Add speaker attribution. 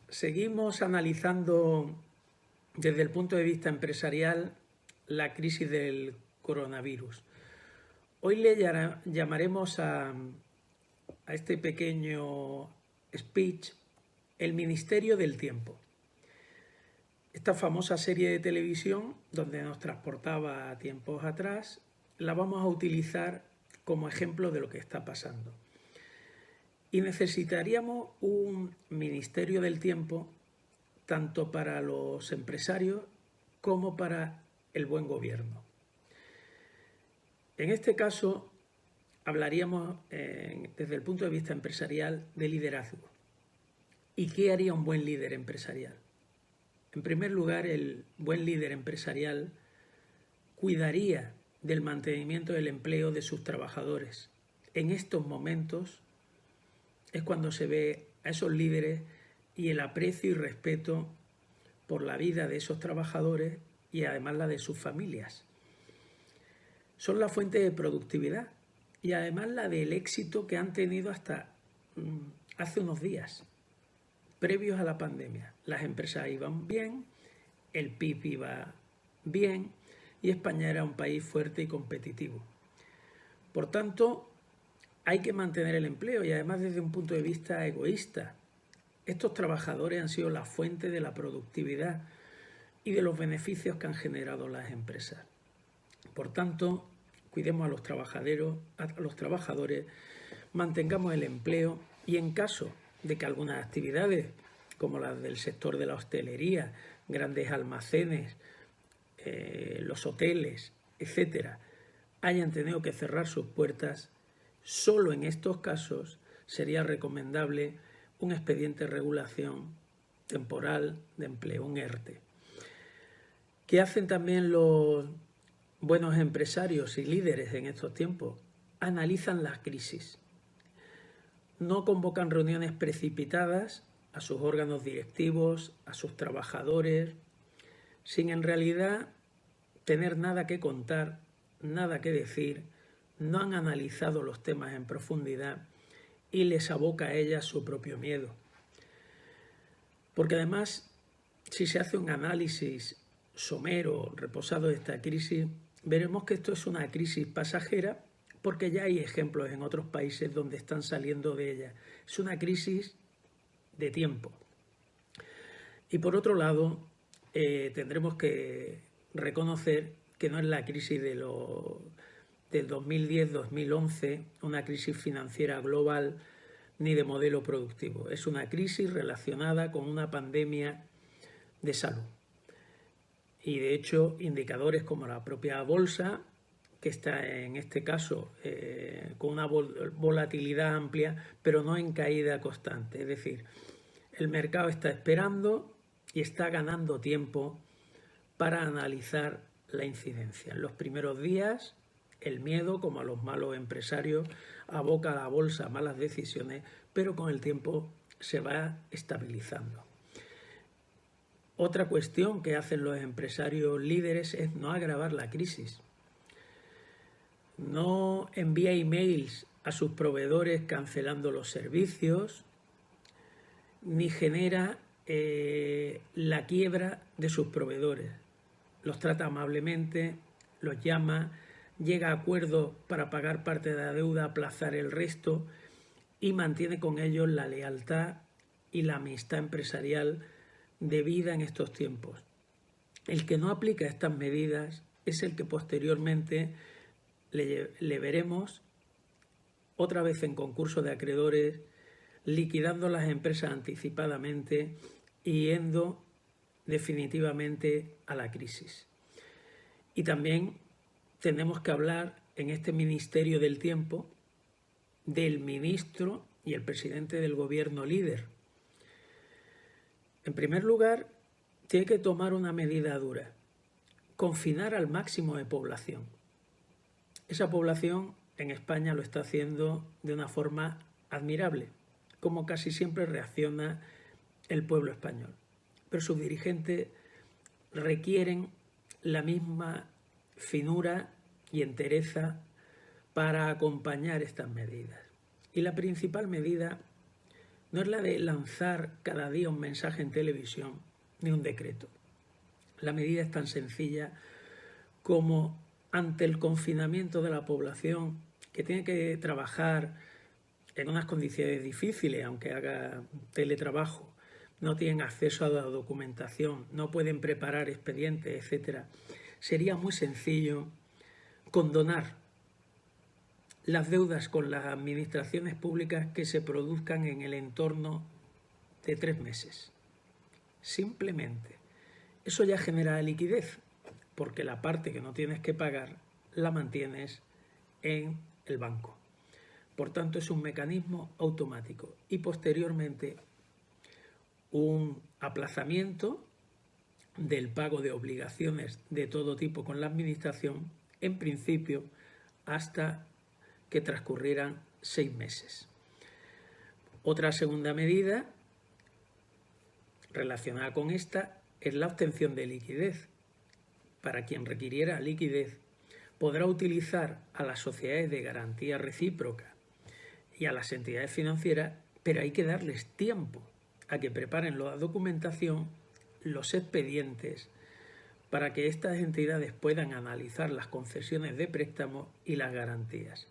Speaker 1: Seguimos analizando desde el punto de vista empresarial la crisis del coronavirus. Hoy le llamaremos a este pequeño speech el Ministerio del Tiempo. Esta famosa serie de televisión, donde nos transportaba a tiempos atrás, la vamos a utilizar como ejemplo de lo que está pasando. Y necesitaríamos un Ministerio del Tiempo tanto para los empresarios como para el buen gobierno. En este caso, hablaríamos desde el punto de vista empresarial de liderazgo. ¿Y qué haría un buen líder empresarial? En primer lugar, el buen líder empresarial cuidaría del mantenimiento del empleo de sus trabajadores. En estos momentos es cuando se ve a esos líderes y el aprecio y respeto por la vida de esos trabajadores y además la de sus familias. Son la fuente de productividad y además la del éxito que han tenido hasta hace unos días, previos a la pandemia. Las empresas iban bien, el PIB iba bien y España era un país fuerte y competitivo. Por tanto, hay que mantener el empleo y además desde un punto de vista egoísta. Estos trabajadores han sido la fuente de la productividad y de los beneficios que han generado las empresas. Por tanto, cuidemos a los trabajadores, mantengamos el empleo y en caso de que algunas actividades, como las del sector de la hostelería, grandes almacenes, los hoteles, etcétera, hayan tenido que cerrar sus puertas, solo en estos casos sería recomendable un expediente de regulación temporal de empleo, un ERTE. ¿Qué hacen también los buenos empresarios y líderes en estos tiempos? Analizan las crisis. No convocan reuniones precipitadas a sus órganos directivos, a sus trabajadores, sin en realidad tener nada que contar, nada que decir, no han analizado los temas en profundidad y les aboca a ellas su propio miedo. Porque además, si se hace un análisis somero, reposado de esta crisis, veremos que esto es una crisis pasajera porque ya hay ejemplos en otros países donde están saliendo de ella. Es una crisis de tiempo. Y por otro lado, tendremos que reconocer que no es la crisis del 2010-2011, una crisis financiera global ni de modelo productivo. Es una crisis relacionada con una pandemia de salud. Y de hecho, indicadores como la propia bolsa, que está en este caso con una volatilidad amplia, pero no en caída constante. Es decir, el mercado está esperando y está ganando tiempo para analizar la incidencia. En los primeros días, el miedo, como a los malos empresarios, aboca a la bolsa a malas decisiones, pero con el tiempo se va estabilizando. Otra cuestión que hacen los empresarios líderes es no agravar la crisis. No envía emails a sus proveedores cancelando los servicios, ni genera la quiebra de sus proveedores. Los trata amablemente, los llama, llega a acuerdos para pagar parte de la deuda, aplazar el resto y mantiene con ellos la lealtad y la amistad empresarial debida en estos tiempos. El que no aplica estas medidas es el que posteriormente le veremos otra vez en concurso de acreedores, liquidando las empresas anticipadamente y yendo definitivamente a la crisis. Y también tenemos que hablar en este Ministerio del Tiempo del ministro y el presidente del gobierno líder. En primer lugar, tiene que tomar una medida dura, confinar al máximo de población. Esa población en España lo está haciendo de una forma admirable, como casi siempre reacciona el pueblo español. Pero sus dirigentes requieren la misma finura y entereza para acompañar estas medidas. Y la principal medida no es la de lanzar cada día un mensaje en televisión ni un decreto. La medida es tan sencilla como, ante el confinamiento de la población, que tiene que trabajar en unas condiciones difíciles, aunque haga teletrabajo, no tienen acceso a la documentación, no pueden preparar expedientes, etcétera, sería muy sencillo condonar las deudas con las administraciones públicas que se produzcan en el entorno de 3 meses. Simplemente. Eso ya genera liquidez, porque la parte que no tienes que pagar la mantienes en el banco. Por tanto, es un mecanismo automático. Y posteriormente, un aplazamiento del pago de obligaciones de todo tipo con la administración, en principio, hasta que transcurrieran 6 meses. Otra segunda medida relacionada con esta es la obtención de liquidez. Para quien requiriera liquidez, podrá utilizar a las sociedades de garantía recíproca y a las entidades financieras, pero hay que darles tiempo a que preparen la documentación, los expedientes, para que estas entidades puedan analizar las concesiones de préstamo y las garantías.